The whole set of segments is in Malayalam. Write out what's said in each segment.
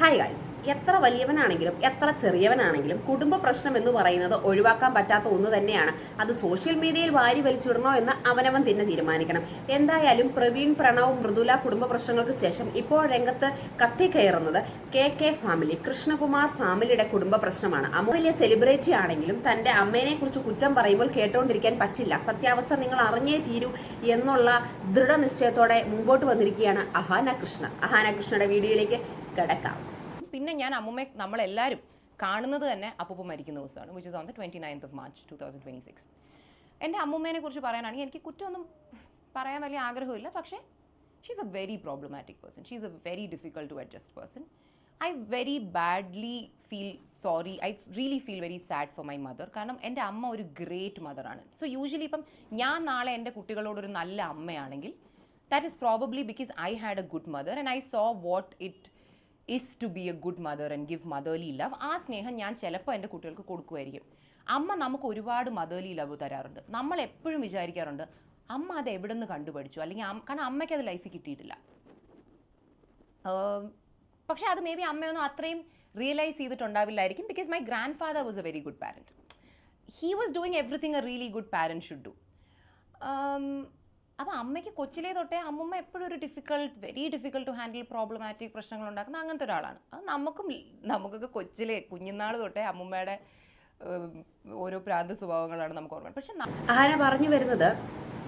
ഹായ് ഗൈസ്, എത്ര വലിയവനാണെങ്കിലും എത്ര ചെറിയവനാണെങ്കിലും കുടുംബ പ്രശ്നം എന്ന് പറയുന്നത് ഒഴിവാക്കാൻ പറ്റാത്ത ഒന്ന് തന്നെയാണ്. അത് സോഷ്യൽ മീഡിയയിൽ വാരി വലിച്ചിടണോ എന്ന് അവനവൻ തന്നെ തീരുമാനിക്കണം. എന്തായാലും പ്രവീൺ, പ്രണവ്, മൃദുല കുടുംബ പ്രശ്നങ്ങൾക്ക് ശേഷം ഇപ്പോൾ രംഗത്ത് കത്തിക്കയറുന്നത് കെ ഫാമിലി, കൃഷ്ണകുമാർ ഫാമിലിയുടെ കുടുംബ പ്രശ്നമാണ്. അമ്മ വലിയ സെലിബ്രിറ്റി ആണെങ്കിലും തന്റെ അമ്മേനെ കുറിച്ച് കുറ്റം പറയുമ്പോൾ കേട്ടോണ്ടിരിക്കാൻ പറ്റില്ല. സത്യാവസ്ഥ നിങ്ങൾ അറിഞ്ഞേ തീരൂ എന്നുള്ള ദൃഢനിശ്ചയത്തോടെ മുമ്പോട്ട് വന്നിരിക്കുകയാണ് അഹാന കൃഷ്ണ. അഹാന കൃഷ്ണയുടെ വീഡിയോയിലേക്ക് കിടക്കാം. പിന്നെ ഞാൻ അമ്മുമ്മയെ നമ്മളെല്ലാവരും കാണുന്നത് തന്നെ അപ്പൂപ്പ മരിക്കുന്ന ദിവസമാണ്, which is on the 29th of March 2026. എൻ്റെ അമ്മുമ്മേനെ കുറിച്ച് പറയാനാണെങ്കിൽ എനിക്ക് കുറ്റമൊന്നും പറയാൻ വലിയ ആഗ്രഹമില്ല. പക്ഷേ she's a very problematic person. She's a very difficult to adjust person. I very badly feel sorry. I really feel very sad for my mother. കാരണം എൻ്റെ അമ്മ ഒരു ഗ്രേറ്റ് മദറാണ്. സോ യൂഷ്വലി ഇപ്പം ഞാൻ നാളെ എൻ്റെ കുട്ടികളോടൊരു നല്ല അമ്മയാണെങ്കിൽ that is probably because I had a good mother and I saw what it is to be a good mother and give motherly love. ആ സ്നേഹം ഞാൻ ചിലപ്പോൾ എൻ്റെ കുട്ടികൾക്ക് കൊടുക്കുമായിരിക്കും. അമ്മ നമുക്ക് ഒരുപാട് മദർലി ലവ് തരാറുണ്ട്. നമ്മൾ എപ്പോഴും വിചാരിക്കാറുണ്ട് അമ്മ അത് എവിടെ നിന്ന് കണ്ടുപഠിച്ചു, അല്ലെങ്കിൽ കാരണം അമ്മയ്ക്ക് അത് ലൈഫിൽ കിട്ടിയിട്ടില്ല. പക്ഷേ അത് മേ ബി അമ്മയൊന്നും അത്രയും റിയലൈസ് ചെയ്തിട്ടുണ്ടാവില്ലായിരിക്കും. Because my grandfather was a very good parent. He was doing everything a really good parent should do. അപ്പോൾ അമ്മയ്ക്ക് കൊച്ചിലേ തൊട്ടേ അമ്മുമ്മ എപ്പോഴും ഒരു very difficult to handle problematic പ്രശ്നങ്ങൾ ഉണ്ടാക്കുന്ന അങ്ങനത്തെ ഒരാളാണ്. അത് നമുക്കൊക്കെ കൊച്ചിലെ കുഞ്ഞുനാൾ തൊട്ടേ അമ്മുമ്മയുടെ ഓരോ പ്രാന്ത സ്വഭാവങ്ങളാണ് നമുക്ക് ഓർമ്മ. പക്ഷെ അഹാന പറഞ്ഞു വരുന്നത്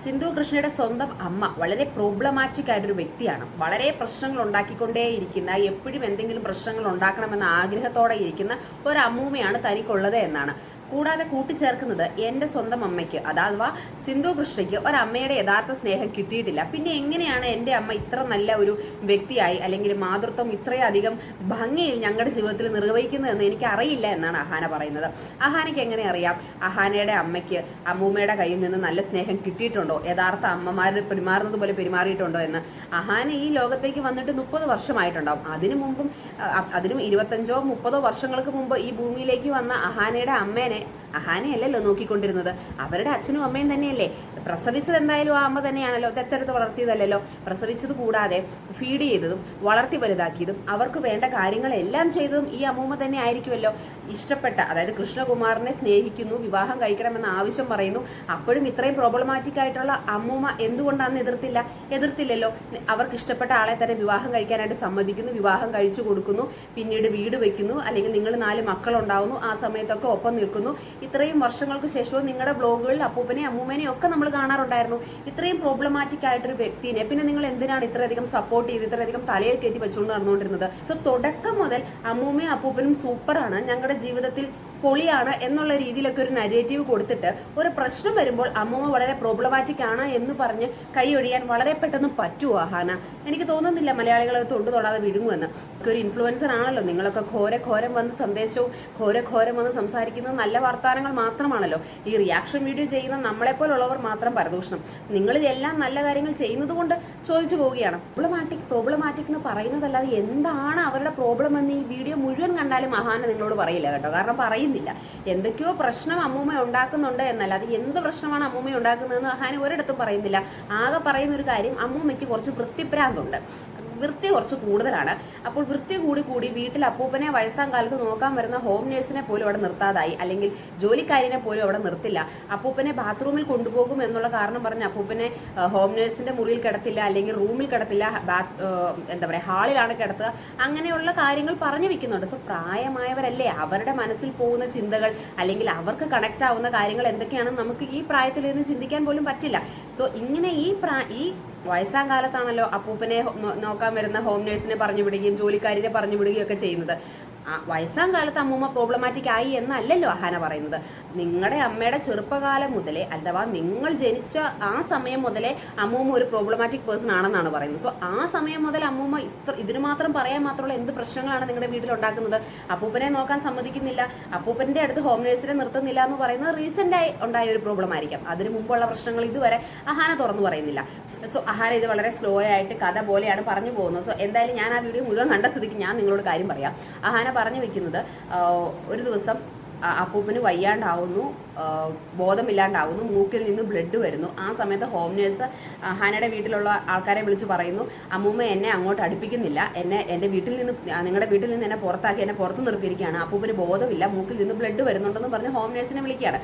സിന്ധു കൃഷ്ണയുടെ സ്വന്തം അമ്മ വളരെ പ്രോബ്ലമാറ്റിക് ആയിട്ടൊരു വ്യക്തിയാണ്. വളരെ പ്രശ്നങ്ങൾ ഉണ്ടാക്കിക്കൊണ്ടേയിരിക്കുന്ന, എപ്പോഴും എന്തെങ്കിലും പ്രശ്നങ്ങൾ ഉണ്ടാക്കണമെന്ന ആഗ്രഹത്തോടെ ഇരിക്കുന്ന ഒരു അമ്മൂമ്മയാണ് തനിക്കുള്ളത് എന്നാണ്. കൂടാതെ കൂട്ടിച്ചേർക്കുന്നത് എൻ്റെ സ്വന്തം അമ്മയ്ക്ക്, അഥവാ സിന്ധു കൃഷ്ണയ്ക്ക് ഒരമ്മയുടെ യഥാർത്ഥ സ്നേഹം കിട്ടിയിട്ടില്ല. പിന്നെ എങ്ങനെയാണ് എൻ്റെ അമ്മ ഇത്ര നല്ല ഒരു വ്യക്തിയായി, അല്ലെങ്കിൽ മാതൃത്വം ഇത്രയധികം ഭംഗിയിൽ ഞങ്ങളുടെ ജീവിതത്തിൽ നിർവഹിക്കുന്നതെന്ന് എനിക്ക് അറിയില്ല എന്നാണ് അഹാന പറയുന്നത്. അഹാനയ്ക്ക് എങ്ങനെ അറിയാം അഹാനയുടെ അമ്മയ്ക്ക് അമ്മൂമ്മയുടെ കയ്യിൽ നിന്ന് നല്ല സ്നേഹം കിട്ടിയിട്ടുണ്ടോ, യഥാർത്ഥ അമ്മമാർ പെരുമാറുന്നത് പോലെ പെരുമാറിയിട്ടുണ്ടോ എന്ന്? അഹാന ഈ ലോകത്തേക്ക് വന്നിട്ട് 30 വർഷമായിട്ടുണ്ടാവും. അതിനും 25-30 വർഷങ്ങൾക്ക് മുമ്പ് ഈ ഭൂമിയിലേക്ക് വന്ന അഹാനയുടെ അമ്മേനെ അഹാനയല്ലല്ലോ നോക്കിക്കൊണ്ടിരുന്നത്, അവരുടെ അച്ഛനും അമ്മയും തന്നെയല്ലേ. പ്രസവിച്ചത് എന്തായാലും ആ അമ്മ തന്നെയാണല്ലോ, തെത്തെടുത്ത് വളർത്തിയതല്ലോ. പ്രസവിച്ചത് കൂടാതെ ഫീഡ് ചെയ്തതും വളർത്തി വലുതാക്കിയതും അവർക്ക് വേണ്ട കാര്യങ്ങളെല്ലാം ചെയ്തതും ഈ അമ്മൂമ്മ തന്നെ ആയിരിക്കുമല്ലോ. ഇഷ്ടപ്പെട്ട, അതായത് കൃഷ്ണകുമാറിനെ സ്നേഹിക്കുന്നു, വിവാഹം കഴിക്കണമെന്ന ആവശ്യം പറയുന്നു. അപ്പോഴും ഇത്രയും പ്രോബ്ലമാറ്റിക് ആയിട്ടുള്ള അമ്മൂമ്മ എന്തുകൊണ്ടാണെന്ന് എതിർത്തില്ലല്ലോ. അവർക്ക് ഇഷ്ടപ്പെട്ട ആളെ തന്നെ വിവാഹം കഴിക്കാനായിട്ട് സമ്മതിക്കുന്നു, വിവാഹം കഴിച്ചു കൊടുക്കുന്നു, പിന്നീട് വീട് വെക്കുന്നു, അല്ലെങ്കിൽ നിങ്ങൾ 4 മക്കളുണ്ടാവുന്നു. ആ സമയത്തൊക്കെ ഒപ്പം നിൽക്കുന്നു. ഇത്രയും വർഷങ്ങൾക്ക് ശേഷവും നിങ്ങളുടെ ബ്ലോഗുകളിൽ അപ്പൂപ്പനെയും അമ്മൂമ്മേനെയും ഒക്കെ നമ്മൾ കാണാറുണ്ടായിരുന്നു. ഇത്രയും പ്രോബ്ലമാറ്റിക് ആയിട്ടൊരു വ്യക്തിനെ പിന്നെ നിങ്ങൾ എന്തിനാണ് ഇത്രയധികം സപ്പോർട്ട് ചെയ്ത് ഇത്രയധികം തലയിൽ കയറ്റി വെച്ചുകൊണ്ട് നടന്നുകൊണ്ടിരുന്നത്? സോ തുടക്കം മുതൽ അമ്മൂമ്മയും അപ്പൂപ്പനും സൂപ്പറാണ്, ഞങ്ങളുടെ ജീവിതത്തിൽ പൊളിയാണ് എന്നുള്ള രീതിയിലൊക്കെ ഒരു നരേറ്റീവ് കൊടുത്തിട്ട് ഒരു പ്രശ്നം വരുമ്പോൾ അമ്മൂമ്മ വളരെ പ്രോബ്ലമാറ്റിക് ആണ് എന്ന് പറഞ്ഞ് കൈയൊഴിയാൻ വളരെ പെട്ടെന്ന് പറ്റുമോ അഹാന? എനിക്ക് തോന്നുന്നില്ല മലയാളികളെ തൊടാതെ വിഴുങ്ങുമെന്ന്. ഒരു ഇൻഫ്ലുവൻസർ ആണല്ലോ നിങ്ങളൊക്കെ. ഘോരം വന്ന് സന്ദേശവും ഘോരം വന്ന് സംസാരിക്കുന്നത് നല്ല വർത്തമാനങ്ങൾ മാത്രമാണല്ലോ. ഈ റിയാക്ഷൻ വീഡിയോ ചെയ്യുന്ന നമ്മളെപ്പോലുള്ളവർ മാത്രം പരദൂഷണം. നിങ്ങൾ എല്ലാം നല്ല കാര്യങ്ങൾ ചെയ്യുന്നത് കൊണ്ട് ചോദിച്ചു പോവുകയാണ്. പ്രോബ്ലമാറ്റിക് എന്ന് പറയുന്നതല്ലാതെ എന്താണ് അവരുടെ പ്രോബ്ലം എന്ന് ഈ വീഡിയോ മുഴുവൻ കണ്ടാലും അഹാന നിങ്ങളോട് പറയില്ല കേട്ടോ. കാരണം പറയുന്നില്ല, എന്തൊക്കെയോ പ്രശ്നം അമ്മൂമ്മ ഉണ്ടാക്കുന്നുണ്ട് എന്നല്ല, അത് എന്ത് പ്രശ്നമാണ് അമ്മൂമ്മ ഉണ്ടാക്കുന്നതെന്ന് അഹാന ഒരിടത്തും പറയുന്നില്ല. ആകെ പറയുന്ന ഒരു കാര്യം, അമ്മൂമ്മയ്ക്ക് കുറച്ച് വൃത്തിഭ്രാന്തുണ്ട്, വൃത്തി കുറച്ച് കൂടുതലാണ്. അപ്പോൾ വൃത്തി കൂടി വീട്ടിൽ അപ്പൂപ്പനെ വയസ്സാം കാലത്ത് നോക്കാൻ വരുന്ന ഹോം നേഴ്സിനെ പോലും അവിടെ നിർത്താതായി, അല്ലെങ്കിൽ ജോലിക്കാരിനെ പോലും അവിടെ നിർത്തില്ല. അപ്പൂപ്പനെ ബാത്റൂമിൽ കൊണ്ടുപോകും എന്നുള്ള കാരണം പറഞ്ഞ് അപ്പൂപ്പനെ ഹോം നേഴ്സിന്റെ മുറിയിൽ കിടത്തില്ല, അല്ലെങ്കിൽ റൂമിൽ കിടത്തില്ല, ഹാളിലാണ് കിടത്തുക. അങ്ങനെയുള്ള കാര്യങ്ങൾ പറഞ്ഞു വെക്കുന്നുണ്ട്. സോ പ്രായമായവരല്ലേ, അവരുടെ മനസ്സിൽ പോകുന്ന ചിന്തകൾ അല്ലെങ്കിൽ അവർക്ക് കണക്ട് ആവുന്ന കാര്യങ്ങൾ എന്തൊക്കെയാണെന്ന് നമുക്ക് ഈ പ്രായത്തിൽ ഇരുന്ന് ചിന്തിക്കാൻ പോലും പറ്റില്ല. സോ ഇങ്ങനെ ഈ വയസ്സാം കാലത്താണല്ലോ അപ്പൂപ്പനെ നോക്കാൻ വരുന്ന ഹോം നേഴ്സിനെ പറഞ്ഞു വിടുകയും ജോലിക്കാരിനെ പറഞ്ഞു വിടുകയും ഒക്കെ ചെയ്യുന്നത്. വയസ്സാം കാലത്ത് അമ്മൂമ്മ പ്രോബ്ലമാറ്റിക് ആയി എന്നല്ലല്ലോ അഹാന പറയുന്നത്. നിങ്ങളുടെ അമ്മയുടെ ചെറുപ്പകാലം മുതലേ, അഥവാ നിങ്ങൾ ജനിച്ച ആ സമയം മുതലേ അമ്മൂമ്മ ഒരു പ്രോബ്ലമാറ്റിക് പേഴ്സൺ ആണെന്നാണ് പറയുന്നത്. സോ ആ സമയം മുതൽ അമ്മൂമ്മ ഇതിന് മാത്രം പറയാൻ മാത്രമുള്ള എന്ത് പ്രശ്നങ്ങളാണ് നിങ്ങളുടെ വീട്ടിൽ ഉണ്ടാക്കുന്നത്? അപ്പൂപ്പനെ നോക്കാൻ സമ്മതിക്കുന്നില്ല, അപ്പൂപ്പന്റെ അടുത്ത് ഹോം നേഴ്സിനെ നിർത്തുന്നില്ല എന്ന് പറയുന്നത് റീസെന്റായി ഉണ്ടായ ഒരു പ്രോബ്ലം ആയിരിക്കാം. അതിന് മുമ്പുള്ള പ്രശ്നങ്ങൾ ഇതുവരെ അഹാന തുറന്നു പറയുന്നില്ല. സോ അഹാന ഇത് വളരെ സ്ലോ ആയിട്ട് കഥ പോലെയാണ് പറഞ്ഞു പോകുന്നത്. സോ എന്തായാലും ഞാൻ ആ വീഡിയോ മുഴുവൻ കണ്ട സ്ഥിതിക്ക് ഞാൻ നിങ്ങളോട് കാര്യം പറയാം. അഹാന പറഞ്ഞു വെക്കുന്നത്, ഒരു ദിവസം അപ്പൂപ്പന് വയ്യാണ്ടാവുന്നു, ബോധമില്ലാണ്ടാവുന്നു, മൂക്കിൽ നിന്ന് ബ്ലഡ് വരുന്നു. ആ സമയത്ത് ഹോം നേഴ്സ് അഹാനയുടെ വീട്ടിലുള്ള ആൾക്കാരെ വിളിച്ച് പറയുന്നു, അമ്മൂമ്മ എന്നെ അങ്ങോട്ട് അടുപ്പിക്കുന്നില്ല, എൻ്റെ വീട്ടിൽ നിന്ന്, നിങ്ങളുടെ വീട്ടിൽ നിന്ന് എന്നെ പുറത്താക്കി, എന്നെ പുറത്ത് നിർത്തിയിരിക്കുകയാണ്, അപ്പൂപ്പന് ബോധമില്ല, മൂക്കിൽ നിന്ന് ബ്ലഡ് വരുന്നുണ്ടെന്ന് പറഞ്ഞ് ഹോം നേഴ്സിനെ വിളിക്കുകയാണ്.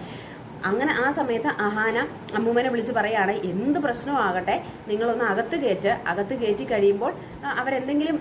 അങ്ങനെ ആ സമയത്ത് അഹാന അമ്മൂമ്മനെ വിളിച്ച് പറയുകയാണ്, എന്ത് പ്രശ്നമാകട്ടെ നിങ്ങളൊന്ന് അകത്ത് കയറ്റി കഴിയുമ്പോൾ അവരെന്തെങ്കിലും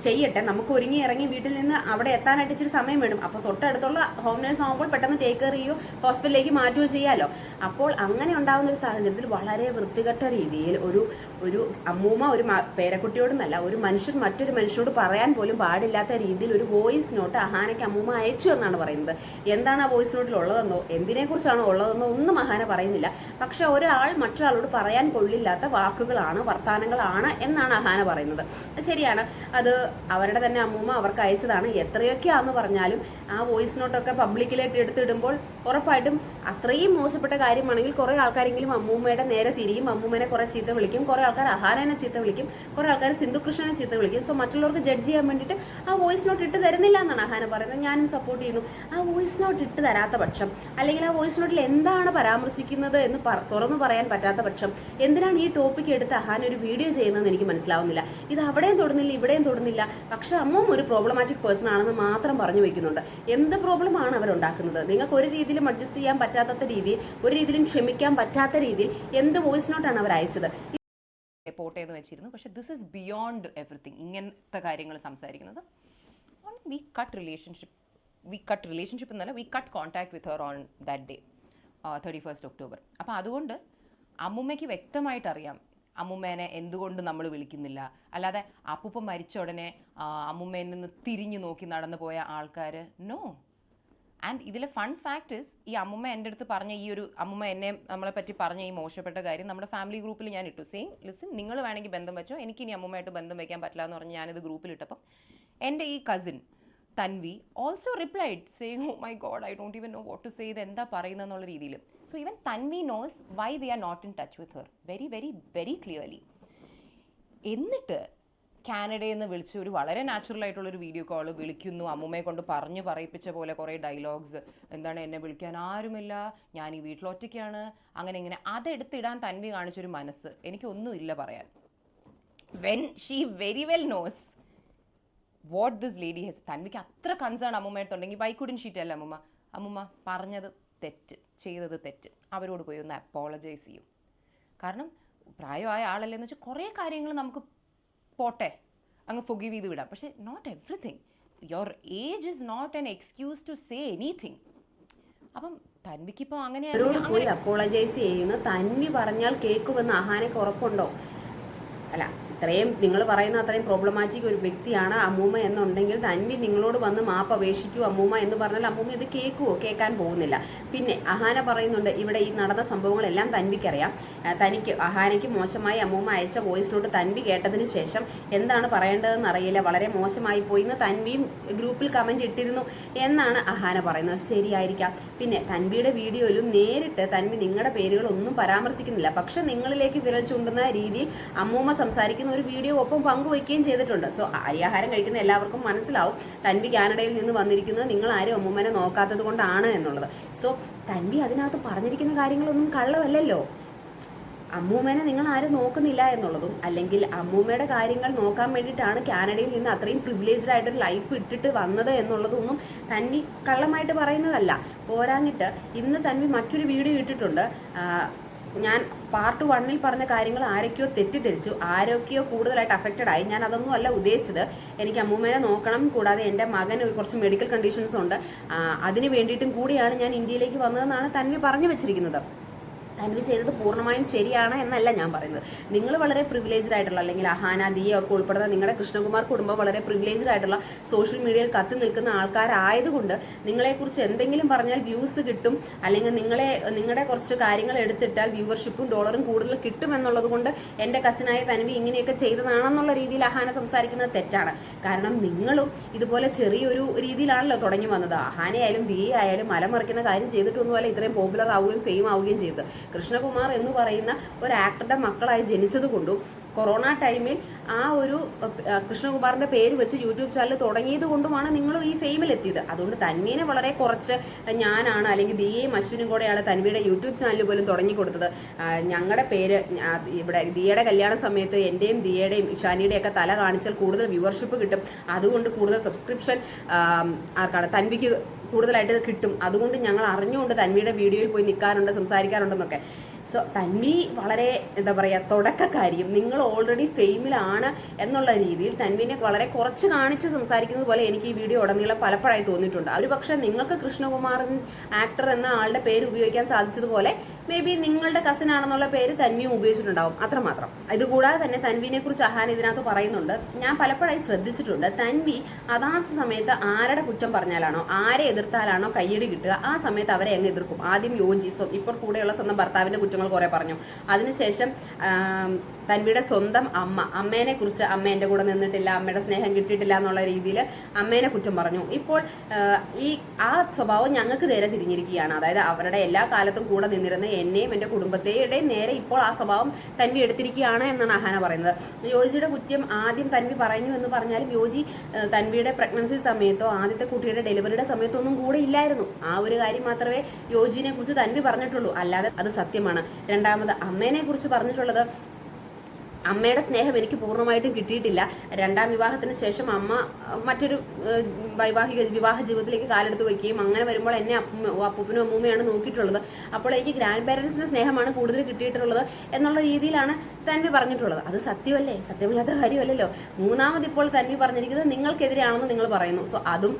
ചെയ്യട്ടെ, നമുക്ക് ഒരുങ്ങി ഇറങ്ങി വീട്ടിൽ നിന്ന് അവിടെ എത്താനായിട്ട് ഇച്ചിരി സമയം വേണം, അപ്പോൾ തൊട്ടടുത്തുള്ള ഹോം നേഴ്സ് ആകുമ്പോൾ പെട്ടെന്ന് ടേക്ക് കെയർ ചെയ്യുകയോ ഹോസ്പിറ്റലിലേക്ക് മാറ്റുകയോ ചെയ്യാമല്ലോ. അപ്പോൾ അങ്ങനെ ഉണ്ടാകുന്ന ഒരു സാഹചര്യത്തിൽ വളരെ വൃത്തികെട്ട രീതിയിൽ ഒരു അമ്മൂമ്മ ഒരു പേരക്കുട്ടിയോടെന്നല്ല, ഒരു മനുഷ്യൻ മറ്റൊരു മനുഷ്യനോട് പറയാൻ പോലും പാടില്ലാത്ത രീതിയിൽ ഒരു വോയിസ് നോട്ട് അഹാനയ്ക്ക് അമ്മൂമ്മ അയച്ചു എന്നാണ് പറയുന്നത്. എന്താണ് ആ വോയിസ് നോട്ടിൽ ഉള്ളതെന്നോ എന്തിനെക്കുറിച്ചാണോ ഉള്ളതെന്നോ ഒന്നും അഹാന പറയുന്നില്ല. പക്ഷെ ഒരാൾ മറ്റൊരാളോട് പറയാൻ കൊള്ളില്ലാത്ത വാക്കുകളാണ്, വർത്തമാനങ്ങളാണ് എന്നാണ് അഹാന പറയുന്നത്. ശരിയാണ്, അത് അവരുടെ തന്നെ അമ്മൂമ്മ അവർക്ക് അയച്ചതാണ്. എത്രയൊക്കെയാണെന്ന് പറഞ്ഞാലും ആ വോയിസ് നോട്ടൊക്കെ പബ്ലിക്കിലായിട്ട് എടുത്തിടുമ്പോൾ ഉറപ്പായിട്ടും അത്രയും മോശപ്പെട്ട കാര്യമാണെങ്കിൽ കുറേ ആൾക്കാരെങ്കിലും അമ്മൂമ്മയുടെ നേരെ തിരിയും, അമ്മൂമ്മനെ കുറെ ചീത്ത വിളിക്കും, കുറെ ആൾക്കാർ അഹാനനെ ചീത്ത വിളിക്കും, കുറെ ആൾക്കാർ സിന്ധു കൃഷ്ണനെ ചീത്ത വിളിക്കും. സോ മറ്റുള്ളവർക്ക് ജഡ്ജ് ചെയ്യാൻ വേണ്ടിയിട്ട് ആ വോയിസ് നോട്ട് ഇട്ട് തരുന്നില്ല എന്നാണ് അഹാന പറയുന്നത്. ഞാനും സപ്പോർട്ട് ചെയ്യുന്നു. ആ വോയിസ് നോട്ട് ഇട്ട് തരാത്ത പക്ഷം, അല്ലെങ്കിൽ ആ വോയിസ് നോട്ടിൽ എന്താണ് പരാമർശിക്കുന്നത് എന്ന് തുറന്നു പറയാൻ പറ്റാത്ത പക്ഷം എന്തിനാണ് ഈ ടോപ്പിക് എടുത്ത് അഹാന ഒരു വീഡിയോ ചെയ്യുന്നതെന്ന് എനിക്ക് മനസ്സിലാവുന്നില്ല. ഇത് അവിടെയും തൊടുന്നില്ല, ഇവിടെയും തൊടുന്നില്ല. പക്ഷെ അമ്മൂമ്മ ഒരു പ്രോബ്ലമാറ്റിക് പേഴ്സൺ ആണെന്ന് മാത്രം പറഞ്ഞു വെക്കുന്നുണ്ട്. എന്ത് പ്രോബ്ലമാണ് അവരുണ്ടാക്കുന്നത്? നിങ്ങൾക്ക് ഒരു രീതിയിലും അഡ്ജസ്റ്റ് ചെയ്യാൻ പറ്റാത്ത രീതിയിൽ, ഒരു രീതിയിലും ക്ഷമിക്കാൻ പറ്റാത്ത രീതിയിൽ എന്ത് വോയിസ് നോട്ടാണ് അവർ അയച്ചത്? റിപ്പോർട്ട് ചെയ്ത് വെച്ചിരുന്നു. പക്ഷേ ദിസ് ഇസ് ബിയോണ്ട് എവറിത്തിങ്. ഇങ്ങനത്തെ കാര്യങ്ങൾ സംസാരിക്കുന്നത് വി കട്ട് റിലേഷൻഷിപ്പ് എന്നല്ല, we cut contact with her on that day 31st October. അപ്പോൾ അതുകൊണ്ട് അമ്മുമ്മയ്ക്ക് വ്യക്തമായിട്ട് അറിയാം അമ്മുമ്മേനെ എന്തുകൊണ്ട് നമ്മൾ വിളിക്കുന്നില്ല. അല്ലാതെ അപ്പൂപ്പ മരിച്ച ഉടനെ അമ്മുമ്മയിൽ നിന്ന് തിരിഞ്ഞു നോക്കി നടന്നു പോയ ആൾക്കാർ നോ. ആൻഡ് ഇതിലെ ഫൺ ഫാക്ട് ഈ അമ്മുമ്മ എൻ്റെ അടുത്ത് പറഞ്ഞ ഈ ഒരു അമ്മുമ്മ എന്നെ നമ്മളെ പറ്റി പറഞ്ഞ ഈ മോശപ്പെട്ട കാര്യം നമ്മുടെ ഫാമിലി ഗ്രൂപ്പിൽ ഞാൻ ഇട്ടു. സെയിം ലിസൺ, നിങ്ങൾ വേണമെങ്കിൽ ബന്ധം വെച്ചോ, എനിക്ക് ഇനി അമ്മുമ്മയായിട്ട് ബന്ധം വയ്ക്കാൻ പറ്റില്ല എന്ന് പറഞ്ഞ് ഞാനിത് ഗ്രൂപ്പിലിട്ടപ്പം എൻ്റെ ഈ cousin Tanvi also replied saying oh my god I don't even know what to say, ഇത് എന്താ പറയുന്നതെന്നുള്ള രീതിയിൽ. So even Tanvi knows why we are not in touch with her very very very clearly. എന്നിട്ട് കാനഡയിൽ നിന്ന് വിളിച്ച് ഒരു വളരെ നാച്ചുറൽ ആയിട്ടുള്ളൊരു വീഡിയോ കോൾ വിളിക്കുന്നു, അമ്മുമ്മയെ കൊണ്ട് പറഞ്ഞു പറയിപ്പിച്ച പോലെ കുറേ ഡയലോഗ്സ്, എന്താണ് എന്നെ വിളിക്കാൻ ആരുമില്ല, ഞാൻ ഈ വീട്ടിൽ ഒറ്റയ്ക്കാണ്, അങ്ങനെ ഇങ്ങനെ. അതെടുത്തിടാൻ തൻവി കാണിച്ചൊരു മനസ്സ് എനിക്കൊന്നുമില്ല പറയാൻ. When she very well knows what this lady has. തൻവിക്ക് അത്ര കൺസേൺ അമ്മുമ്മയായിട്ടുണ്ടെങ്കിൽ വൈ കുഡ്ന്റ് ഷീ ടെൽ അമ്മുമ്മ, അമ്മുമ്മ പറഞ്ഞത് തെറ്റ്, ചെയ്തത് തെറ്റ്, അവരോട് പോയി ഒന്ന് അപ്പോളജൈസ് ചെയ്യും. കാരണം പ്രായമായ ആളല്ലേ എന്ന് വെച്ചാൽ കുറേ കാര്യങ്ങൾ നമുക്ക് പോട്ടെ അങ്ങ് ഫൊഗീവ് ചെയ്ത് വിടാം. പക്ഷേ not everything. Your age is not an excuse to say anything. അപ്പം തൻവിക്കിപ്പോൾ അങ്ങനെ പോയി അപ്പോളജൈസ് ചെയ്യുന്ന തൻവി പറഞ്ഞാൽ കേൾക്കുമെന്ന് അഹാനയ്ക്ക് ഉറപ്പുണ്ടോ? അല്ല, ഇത്രയും നിങ്ങൾ പറയുന്ന അത്രയും പ്രോബ്ലമാറ്റിക് ഒരു വ്യക്തിയാണ് അമ്മൂമ്മ എന്നുണ്ടെങ്കിൽ തൻവി നിങ്ങളോട് വന്ന് മാപ്പ് അപേക്ഷിക്കൂ അമ്മൂമ്മ എന്ന് പറഞ്ഞാൽ അമ്മൂമ്മ ഇത് കേൾക്കുവോ? കേൾക്കാൻ പോകുന്നില്ല. പിന്നെ അഹാന പറയുന്നുണ്ട് ഇവിടെ ഈ നടന്ന സംഭവങ്ങളെല്ലാം തൻവിക്കറിയാം, തനിക്ക് അഹാനയ്ക്ക് മോശമായി അമ്മൂമ്മ അയച്ച വോയിസ് നോട്ട് തൻവി കേട്ടതിന് ശേഷം എന്താണ് പറയേണ്ടതെന്ന് അറിയില്ല, വളരെ മോശമായി പോയി എന്ന് തൻവിയും ഗ്രൂപ്പിൽ കമന്റ് ഇട്ടിരുന്നു എന്നാണ് അഹാന പറയുന്നത്. ശരിയായിരിക്കാം. പിന്നെ തൻവിയുടെ വീഡിയോയിലും നേരിട്ട് തൻവി നിങ്ങളുടെ പേരുകളൊന്നും പരാമർശിക്കുന്നില്ല, പക്ഷെ നിങ്ങളിലേക്ക് വിരൽ ചൂണ്ടുന്ന രീതിയിൽ അമ്മൂമ്മ സംസാരിക്കുന്ന ഒരു വീഡിയോ ഒപ്പം പങ്കുവയ്ക്കുകയും ചെയ്തിട്ടുണ്ട്. സോ അരിയാഹാരം കഴിക്കുന്ന എല്ലാവർക്കും മനസ്സിലാവും തൻവി കാനഡയിൽ നിന്ന് വന്നിരിക്കുന്നത് നിങ്ങൾ ആരും അമ്മൂമ്മനെ നോക്കാത്തത് കൊണ്ടാണ് എന്നുള്ളത്. സോ തൻവി അതിനകത്ത് പറഞ്ഞിരിക്കുന്ന കാര്യങ്ങളൊന്നും കള്ളമല്ലല്ലോ. അമ്മൂമ്മേനെ നിങ്ങൾ ആരും നോക്കുന്നില്ല എന്നുള്ളതും, അല്ലെങ്കിൽ അമ്മൂമ്മയുടെ കാര്യങ്ങൾ നോക്കാൻ വേണ്ടിയിട്ടാണ് കാനഡയിൽ നിന്ന് അത്രയും പ്രിവിലേജ്ഡ് ആയിട്ടൊരു ലൈഫ് ഇട്ടിട്ട് വന്നത് എന്നുള്ളതൊന്നും തൻവി കള്ളമായിട്ട് പറയുന്നതല്ല. പോരാഞ്ഞിട്ട് ഇന്ന് തൻവി മറ്റൊരു വീഡിയോ ഇട്ടിട്ടുണ്ട്. ഞാൻ പാർട്ട് 1 പറഞ്ഞ കാര്യങ്ങൾ ആരൊക്കെയോ തെറ്റിദ്ധരിച്ചു, ആരൊക്കെയോ കൂടുതലായിട്ട് അഫക്റ്റഡ് ആയി. ഞാൻ അതൊന്നും അല്ല ഉദ്ദേശിച്ചത്. എനിക്ക് അമ്മൂമ്മേനെ നോക്കണം, കൂടാതെ എൻ്റെ മകന് കുറച്ച് മെഡിക്കൽ കണ്ടീഷൻസ് ഉണ്ട്, അതിന് വേണ്ടിയിട്ടും കൂടിയാണ് ഞാൻ ഇന്ത്യയിലേക്ക് വന്നതെന്നാണ് തൻവി പറഞ്ഞു വെച്ചിരിക്കുന്നത്. തൻവി ചെയ്തത് പൂർണ്ണമായും ശരിയാണ് എന്നല്ല ഞാൻ പറയുന്നത്. നിങ്ങൾ വളരെ പ്രിവിലേജ്ഡ് ആയിട്ടുള്ള, അല്ലെങ്കിൽ അഹാന, ദിയ ഒക്കെ ഉൾപ്പെടുന്ന നിങ്ങളുടെ കൃഷ്ണകുമാർ കുടുംബം വളരെ പ്രിവിലേജ്ഡ് ആയിട്ടുള്ള സോഷ്യൽ മീഡിയയിൽ കത്തി നിൽക്കുന്ന ആൾക്കാരായതുകൊണ്ട് നിങ്ങളെക്കുറിച്ച് എന്തെങ്കിലും പറഞ്ഞാൽ വ്യൂസ് കിട്ടും, അല്ലെങ്കിൽ നിങ്ങളുടെ കുറച്ച് കാര്യങ്ങൾ എടുത്തിട്ടാൽ വ്യൂവർഷിപ്പും ഡോളറും കൂടുതൽ കിട്ടും എന്നുള്ളത് കൊണ്ട് എൻ്റെ കസിനായ തൻവി ഇങ്ങനെയൊക്കെ ചെയ്തതാണെന്നുള്ള രീതിയിൽ അഹാന സംസാരിക്കുന്നത് തെറ്റാണ്. കാരണം നിങ്ങളും ഇതുപോലെ ചെറിയൊരു രീതിയിലാണല്ലോ തുടങ്ങി വന്നത്. അഹാനയായാലും ദിയ ആയാലും മലമറിക്കുന്ന കാര്യം ചെയ്തിട്ടൊന്നുമല്ല ഇത്രയും പോപ്പുലർ ആവുകയും ഫെയിം ആവുകയും ചെയ്തത്. കൃഷ്ണകുമാർ എന്ന് പറയുന്ന ഒരു ആക്ടറുടെ മക്കളായി ജനിച്ചത് കൊണ്ടും കൊറോണ ടൈമിൽ ആ ഒരു കൃഷ്ണകുമാറിന്റെ പേര് വെച്ച് യൂട്യൂബ് ചാനൽ തുടങ്ങിയത് കൊണ്ടുമാണ് നിങ്ങളും ഈ ഫെയിമിലെത്തിയത്. അതുകൊണ്ട് തന്മീനെ വളരെ കുറച്ച് ഞാനാണ് അല്ലെങ്കിൽ ദിയയും അശ്വിനും കൂടെയാണ് തന്മയുടെ യൂട്യൂബ് ചാനൽ പോലും തുടങ്ങി കൊടുത്തത്. ഞങ്ങളുടെ പേര് ഇവിടെ ദിയയുടെ കല്യാണ സമയത്ത് എൻ്റെയും ദിയയുടെയും ഇഷാനിയുടെയും ഒക്കെ തല കാണിച്ചാൽ കൂടുതൽ വ്യൂവർഷിപ്പ് കിട്ടും, അതുകൊണ്ട് കൂടുതൽ സബ്സ്ക്രിപ്ഷൻ ആർക്കാണ് തന്വിക്ക് കൂടുതലായിട്ട് കിട്ടും, അതുകൊണ്ട് ഞങ്ങൾ അറിഞ്ഞുകൊണ്ട് തന്മയുടെ വീഡിയോയിൽ പോയി നിൽക്കാറുണ്ട്, സംസാരിക്കാറുണ്ടെന്നൊക്കെ. സോ തന്മി വളരെ എന്താ പറയുക തുടക്കക്കാരിയും നിങ്ങൾ ഓൾറെഡി ഫെയിമിലാണ് എന്നുള്ള രീതിയിൽ തന്മീനെ വളരെ കുറച്ച് കാണിച്ച് സംസാരിക്കുന്നത് പോലെ എനിക്ക് ഈ വീഡിയോ ഉടനീളം പലപ്പോഴായി തോന്നിയിട്ടുണ്ട്. ഒരു പക്ഷേ നിങ്ങൾക്ക് കൃഷ്ണകുമാരൻ ആക്ടർ എന്ന ആളുടെ പേര് ഉപയോഗിക്കാൻ സാധിച്ചതുപോലെ മേ ബി നിങ്ങളുടെ കസിൻ ആണെന്നുള്ള പേര് തന്വിയും ഉപയോഗിച്ചിട്ടുണ്ടാവും, അത്രമാത്രം. ഇതുകൂടാതെ തന്നെ തന്വിനെ കുറിച്ച് അഹാൻ ഇതിനകത്ത് പറയുന്നുണ്ട്. ഞാൻ പലപ്പോഴായി ശ്രദ്ധിച്ചിട്ടുണ്ട്, തന്വി അതാ സമയത്ത് ആരുടെ കുറ്റം പറഞ്ഞാലാണോ ആരെ എതിർത്താലാണോ കയ്യടി കിട്ടുക ആ സമയത്ത് അവരെ അങ്ങ് എതിർക്കും. ആദ്യം യോജി ഇപ്പോൾ കൂടെയുള്ള സ്വന്തം ഭർത്താവിന്റെ കുറ്റങ്ങൾ കുറെ പറഞ്ഞു. അതിനുശേഷം തന്വിയുടെ സ്വന്തം അമ്മേനെ കുറിച്ച് അമ്മ എൻ്റെ കൂടെ നിന്നിട്ടില്ല, അമ്മയുടെ സ്നേഹം കിട്ടിയിട്ടില്ല എന്നുള്ള രീതിയിൽ അമ്മേനെ കുറ്റം പറഞ്ഞു. ഇപ്പോൾ ആ സ്വഭാവം ഞങ്ങൾക്ക് നേരെ തിരിഞ്ഞിരിക്കുകയാണ്. അതായത് അവരുടെ എല്ലാ കാലത്തും കൂടെ നിന്നിരുന്ന എന്നെയും എൻ്റെ കുടുംബത്തെയും നേരെ ഇപ്പോൾ ആ സ്വഭാവം തന്വി എടുത്തിരിക്കുകയാണ് എന്നാണ് അഹാന പറയുന്നത്. യോജിയുടെ കുറ്റം ആദ്യം തന്വി പറഞ്ഞു എന്ന് പറഞ്ഞാലും യോജി തന്വിയുടെ പ്രഗ്നൻസി സമയത്തോ ആദ്യത്തെ കുട്ടിയുടെ ഡെലിവറിയുടെ സമയത്തോ ഒന്നും കൂടെ ഇല്ലായിരുന്നു. ആ ഒരു കാര്യം മാത്രമേ യോജിനെ കുറിച്ച് തന്വി പറഞ്ഞിട്ടുള്ളൂ, അല്ലാതെ അത് സത്യമാണ്. രണ്ടാമത് അമ്മേനെ കുറിച്ച് പറഞ്ഞിട്ടുള്ളത്, അമ്മയുടെ സ്നേഹം എനിക്ക് പൂർണ്ണമായിട്ടും കിട്ടിയിട്ടില്ല. രണ്ടാം വിവാഹത്തിന് ശേഷം അമ്മ മറ്റൊരു വിവാഹ ജീവിതത്തിലേക്ക് കാലെടുത്ത് വയ്ക്കുകയും അങ്ങനെ വരുമ്പോൾ എന്നെ അപ്പൂപ്പനും അമ്മൂമ്മയാണ് നോക്കിയിട്ടുള്ളത്. അപ്പോൾ എനിക്ക് ഗ്രാൻഡ് പേരൻസിന്റെ സ്നേഹമാണ് കൂടുതൽ കിട്ടിയിട്ടുള്ളത് എന്നുള്ള രീതിയിലാണ് തന്വി പറഞ്ഞിട്ടുള്ളത്. അത് സത്യമല്ലേ? സത്യമില്ലാത്ത കാര്യമല്ലല്ലോ. മൂന്നാമത് ഇപ്പോൾ തന്വി പറഞ്ഞിരിക്കുന്നത് നിങ്ങൾക്കെതിരെയാണെന്ന് നിങ്ങൾ പറയുന്നു. സോ അതും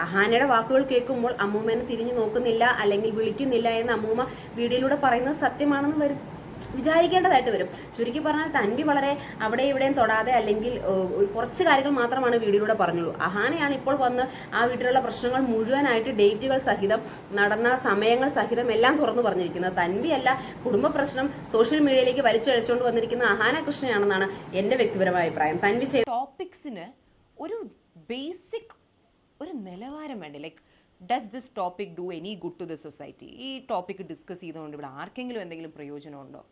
അഹാനയുടെ വാക്കുകൾ കേൾക്കുമ്പോൾ അമ്മൂമ്മേനെ തിരിഞ്ഞു നോക്കുന്നില്ല അല്ലെങ്കിൽ വിളിക്കുന്നില്ല എന്ന് അമ്മൂമ്മ വീഡിയോയിലൂടെ പറയുന്നത് സത്യമാണെന്ന് വിചാരിക്കേണ്ടതായിട്ട് വരും. ചുരുക്കി പറഞ്ഞാൽ തന്വി വളരെ അവിടെ ഇവിടെയും തൊടാതെ അല്ലെങ്കിൽ കുറച്ച് കാര്യങ്ങൾ മാത്രമാണ് വീഡിയോയിലൂടെ പറഞ്ഞുള്ളൂ. അഹാനയാണ് ഇപ്പോൾ വന്ന് ആ വീട്ടിലുള്ള പ്രശ്നങ്ങൾ മുഴുവനായിട്ട് ഡേറ്റുകൾ സഹിതം നടന്ന സമയങ്ങൾ സഹിതം എല്ലാം തുറന്നു പറഞ്ഞിരിക്കുന്നത്. തന്വിയല്ല, കുടുംബ പ്രശ്നം സോഷ്യൽ മീഡിയയിലേക്ക് വലിച്ചഴിച്ചുകൊണ്ട് വന്നിരിക്കുന്ന അഹാന കൃഷ്ണയാണെന്നാണ് എൻ്റെ വ്യക്തിപരമായ അഭിപ്രായം. തന്വി ചെയ്ത ടോപ്പിക്സിന് ഒരു ബേസിക് ഒരു നിലവാരം വേണ്ടേ? Like does this topic do any good to the society? ഈ ടോപ്പിക് ഡിസ്കസ് ചെയ്തുകൊണ്ട് ഇവിടെ ആർക്കെങ്കിലും എന്തെങ്കിലും പ്രയോജനമുണ്ടോ?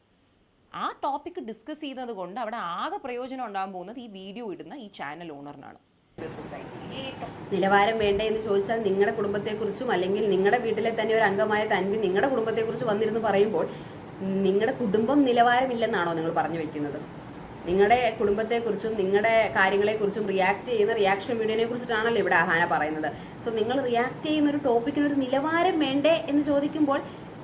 ആ ടോപ്പിക് ഡിസ്കസ് ചെയ്യുന്നത് കൊണ്ട് അവിടെ ആകെ പ്രയോജനം ഉണ്ടാകാൻ പോകുന്നത് ഈ വീഡിയോ ഇടുന്ന ഈ ചാനൽ ഓണറിനാണ്. നിലവാരം വേണ്ടേ എന്ന് ചോദിച്ചാൽ നിങ്ങളുടെ കുടുംബത്തെക്കുറിച്ചും അല്ലെങ്കിൽ നിങ്ങളുടെ വീട്ടിലെ തന്നെ ഒരു അംഗമായ തന്വി നിങ്ങളുടെ കുടുംബത്തെക്കുറിച്ച് വന്നിരുന്ന് പറയുമ്പോൾ നിങ്ങളുടെ കുടുംബം നിലവാരമില്ലെന്നാണോ നിങ്ങൾ പറഞ്ഞു വെക്കുന്നത്? നിങ്ങളുടെ കുടുംബത്തെക്കുറിച്ചും നിങ്ങളുടെ കാര്യങ്ങളെക്കുറിച്ചും റിയാക്ട് ചെയ്യുന്ന റിയാക്ഷൻ വീഡിയോനെ കുറിച്ചിട്ടാണല്ലോ ഇവിടെ അഹാന പറയുന്നത്. സോ നിങ്ങൾ റിയാക്ട് ചെയ്യുന്ന ഒരു ടോപ്പിക്കിനൊരു നിലവാരം വേണ്ടേ എന്ന് ചോദിക്കുമ്പോൾ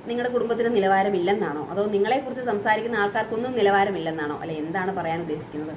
നിങ്ങളുടെ കുടുംബത്തിന് നിലവാരമില്ലെന്നാണോ? അതോ നിങ്ങളെക്കുറിച്ച് സംസാരിക്കുന്ന ആൾക്കാർക്കൊന്നും നിലവാരമില്ലെന്നാണോ? അല്ലെ എന്താണ് പറയാൻ ഉദ്ദേശിക്കുന്നത്?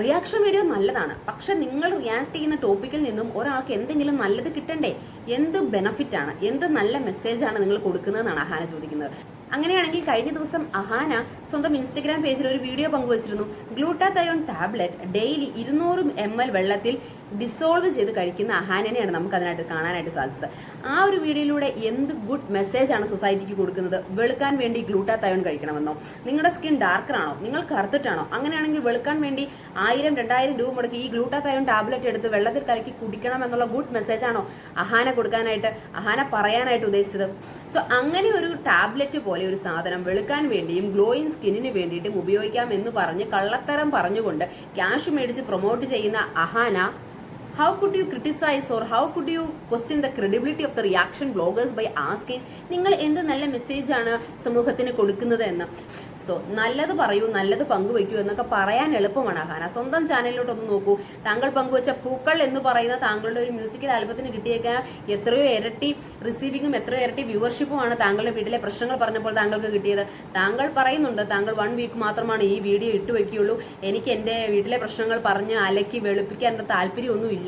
റിയാക്ഷൻ വീഡിയോ നല്ലതാണ്, പക്ഷെ നിങ്ങൾ റിയാക്ട് ചെയ്യുന്ന ടോപ്പിക്കിൽ നിന്നും ഒരാൾക്ക് എന്തെങ്കിലും നല്ലത് കിട്ടണ്ടേ? എന്ത് ബെനഫിറ്റാണ്, എന്ത് നല്ല മെസ്സേജാണ് നിങ്ങൾ കൊടുക്കുന്നതെന്നാണ് അഹാന ചോദിക്കുന്നത്. അങ്ങനെയാണെങ്കിൽ കഴിഞ്ഞ ദിവസം അഹാന സ്വന്തം ഇൻസ്റ്റഗ്രാം പേജിൽ ഒരു വീഡിയോ പങ്കുവച്ചിരുന്നു. ഗ്ലൂട്ടാതയോൺ ടാബ്ലറ്റ് ഡെയിലി 200 ml വെള്ളത്തിൽ ഡിസോൾവ് ചെയ്ത് കഴിക്കുന്ന അഹാനനെയാണ് നമുക്ക് അതിനായിട്ട് കാണാനായിട്ട് സാധിച്ചത്. ആ ഒരു വീഡിയോയിലൂടെ എന്ത് ഗുഡ് മെസ്സേജാണ് സൊസൈറ്റിക്ക് കൊടുക്കുന്നത്? വെളുക്കാൻ വേണ്ടി ഗ്ലൂട്ടാതയോൺ കഴിക്കണമെന്നോ? നിങ്ങളുടെ സ്കിൻ ഡാർക്കറാണോ? നിങ്ങൾ കറുത്തിട്ടാണോ? അങ്ങനെയാണെങ്കിൽ വെളുക്കാൻ വേണ്ടി 1000-2000 രൂപ മുടക്കി ഈ ഗ്ലൂട്ടാതയോൺ ടാബ്ലറ്റ് എടുത്ത് വെള്ളത്തിൽ കലക്കി കുടിക്കണം എന്നുള്ള ഗുഡ് മെസ്സേജാണോ അഹാന കൊടുക്കാനായിട്ട്, അഹാന പറയാനായിട്ട് ഉദ്ദേശിച്ചത്? സോ അങ്ങനെ ഒരു ടാബ്ലറ്റ് പോലെ ഒരു സാധനം വെളുക്കാൻ വേണ്ടിയും ഗ്ലോയിങ് സ്കിന്നിന് വേണ്ടിയിട്ടും ഉപയോഗിക്കാം എന്ന് പറഞ്ഞ് കള്ളത്തരം പറഞ്ഞുകൊണ്ട് ക്യാഷ് മേടിച്ച് പ്രൊമോട്ട് ചെയ്യുന്ന Ahana, how could you criticize or how could you question the credibility of the reaction bloggers by asking നിങ്ങൾ എന്ത് നല്ല മെസ്സേജാണ് സമൂഹത്തിന് കൊടുക്കുന്നത് എന്ന്? സോ നല്ലത് പറയൂ, നല്ലത് പങ്കുവയ്ക്കൂ എന്നൊക്കെ പറയാൻ എളുപ്പമാണ് അഹാന. സ്വന്തം ചാനലിലോട്ടൊന്ന് നോക്കൂ. താങ്കൾ പങ്കുവച്ച പൂക്കൾ എന്ന് പറയുന്ന താങ്കളുടെ ഒരു മ്യൂസിക്കൽ ആൽബത്തിന് കിട്ടിയേക്കാൻ എത്രയോ ഇരട്ടി റിസീവിങ്ങും എത്രയോ ഇരട്ടി വ്യൂവർഷിപ്പുമാണ് താങ്കളുടെ വീട്ടിലെ പ്രശ്നങ്ങൾ പറഞ്ഞപ്പോൾ താങ്കൾക്ക് കിട്ടിയത്. താങ്കൾ പറയുന്നുണ്ട് താങ്കൾ 1 വീക്ക് മാത്രമാണ് ഈ വീഡിയോ ഇട്ട് വയ്ക്കുകയുള്ളൂ, എനിക്ക് എൻ്റെ വീട്ടിലെ പ്രശ്നങ്ങൾ പറഞ്ഞ് അലക്കി വെളുപ്പിക്കാൻ താല്പര്യമൊന്നുമില്ല,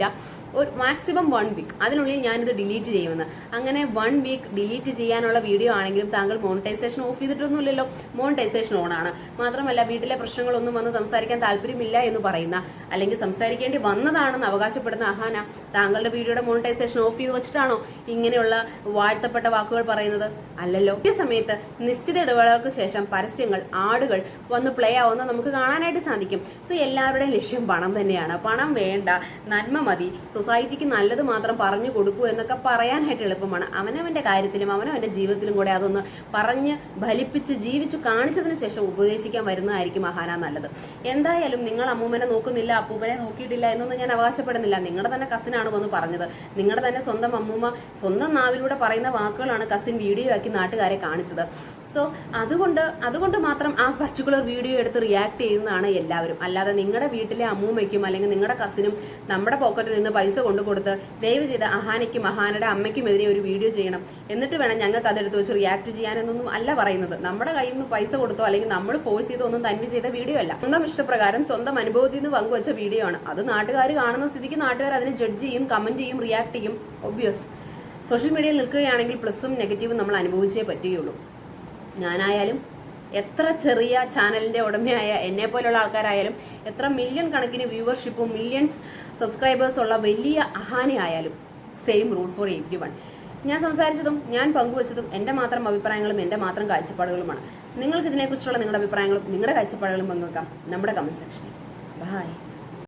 ഒരു മാക്സിമം 1 വീക്ക്, അതിനുള്ളിൽ ഞാനിത് ഡിലീറ്റ് ചെയ്യുമെന്ന്. അങ്ങനെ 1 വീക്ക് ഡിലീറ്റ് ചെയ്യാനുള്ള വീഡിയോ ആണെങ്കിലും താങ്കൾ മോണിറ്റൈസേഷൻ ഓഫ് ചെയ്തിട്ടൊന്നുമില്ലല്ലോ. മോണിറ്റൈസേഷൻ ഓൺ ആണ്. മാത്രമല്ല വീട്ടിലെ പ്രശ്നങ്ങളൊന്നും വന്ന് സംസാരിക്കാൻ താല്പര്യമില്ല എന്ന് പറയുന്ന അല്ലെങ്കിൽ സംസാരിക്കേണ്ടി വന്നതാണെന്ന് അവകാശപ്പെടുന്ന അഹാന താങ്കളുടെ വീഡിയോയുടെ മോണിറ്റൈസേഷൻ ഓഫ് ചെയ്ത് വെച്ചിട്ടാണോ ഇങ്ങനെയുള്ള വാഴ്ത്തപ്പെട്ട വാക്കുകൾ പറയുന്നത്? അല്ലല്ലോ. ഈ സമയത്ത് നിശ്ചിത ഇടവേളകൾക്ക് ശേഷം പരസ്യങ്ങൾ, ആടുകൾ വന്ന് പ്ലേ ആവുന്ന നമുക്ക് കാണാനായിട്ട് സാധിക്കും. സോ എല്ലാവരുടെയും ലക്ഷ്യം പണം തന്നെയാണ്. പണം വേണ്ട, നന്മ മതി, സൊസൈറ്റിക്ക് നല്ലത് മാത്രം പറഞ്ഞു കൊടുക്കൂ എന്നൊക്കെ പറയാനായിട്ട് എളുപ്പമാണ്. അവനവന്റെ കാര്യത്തിലും അവനവന്റെ ജീവിതത്തിലും കൂടെ അതൊന്ന് പറഞ്ഞ് ഫലിപ്പിച്ച് ജീവിച്ചു കാണിച്ചതിന് ശേഷം ഉപദേശിക്കാൻ വരുന്നതായിരിക്കും മഹാന നല്ലത്. എന്തായാലും നിങ്ങൾ അമ്മൂമ്മനെ നോക്കുന്നില്ല, അപ്പൂപ്പനെ നോക്കിയിട്ടില്ല എന്നൊന്നും ഞാൻ അവകാശപ്പെടുന്നില്ല. നിങ്ങളുടെ തന്നെ കസിനാണ് വന്ന് പറഞ്ഞത്. നിങ്ങളുടെ തന്നെ സ്വന്തം അമ്മൂമ്മ സ്വന്തം നാവിലൂടെ പറയുന്ന വാക്കുകളാണ് കസിൻ വീഡിയോ ആക്കി നാട്ടുകാരെ കാണിച്ചത്. സോ അതുകൊണ്ട് മാത്രം ആ പർട്ടിക്കുലർ വീഡിയോ എടുത്ത് റിയാക്ട് ചെയ്യുന്നതാണ് എല്ലാവരും. അല്ലാതെ നിങ്ങളുടെ വീട്ടിലെ അമ്മൂമ്മയ്ക്കും അല്ലെങ്കിൽ നിങ്ങളുടെ കസിനും നമ്മുടെ പോക്കറ്റിൽ നിന്ന് പൈസ കൊണ്ടു കൊടുത്ത് ദയവ് ചെയ്ത് അഹാനയ്ക്കും അഹാനയുടെ അമ്മയ്ക്കുമെതിരെ ഒരു വീഡിയോ ചെയ്യണം, എന്നിട്ട് വേണം ഞങ്ങൾക്ക് അതെടുത്ത് വെച്ച് റിയാക്ട് ചെയ്യാനെന്നൊന്നും അല്ല പറയുന്നത്. നമ്മുടെ കയ്യിൽ നിന്ന് പൈസ കൊടുത്തോ അല്ലെങ്കിൽ നമ്മൾ ഫോഴ്സ് ചെയ്തോ ഒന്നും തന്നെ ചെയ്ത വീഡിയോ അല്ല. സ്വന്തം ഇഷ്ടപ്രകാരം സ്വന്തം അനുഭവത്തിൽ നിന്ന് പങ്കുവച്ച വീഡിയോ ആണ്. അത് നാട്ടുകാർ കാണുന്ന സ്ഥിതിക്ക് നാട്ടുകാർ അതിനെ ജഡ്ജ് ചെയ്യും, കമന്റ് ചെയ്യും, റിയാക്ട് ചെയ്യും. ഒബ്വിയസ് സോഷ്യൽ മീഡിയയിൽ നിൽക്കുകയാണെങ്കിൽ പ്ലസും നെഗറ്റീവും നമ്മൾ അനുഭവിച്ചേ പറ്റുകയുള്ളൂ. ഞാനായാലും എത്ര ചെറിയ ചാനലിന്റെ ഉടമയായ എന്നെ പോലുള്ള ആൾക്കാരായാലും എത്ര മില്യൺ കണക്കിന് വ്യൂവർഷിപ്പും മില്യൺസ് സബ്സ്ക്രൈബേഴ്സ് ഉള്ള വലിയ അഹാനയായാലും സെയിം റൂൾ ഫോർ എവ്രിവൺ. ഞാൻ സംസാരിച്ചതും ഞാൻ പങ്കുവച്ചതും എൻ്റെ മാത്രം അഭിപ്രായങ്ങളും എൻ്റെ മാത്രം കാഴ്ചപ്പാടുകളുമാണ്. നിങ്ങൾക്ക് ഇതിനെക്കുറിച്ചുള്ള നിങ്ങളുടെ അഭിപ്രായങ്ങളും നിങ്ങളുടെ കാഴ്ചപ്പാടുകളും പങ്കുവെക്കാം നമ്മുടെ കമന്റ് സെക്ഷനിൽ. ബൈ.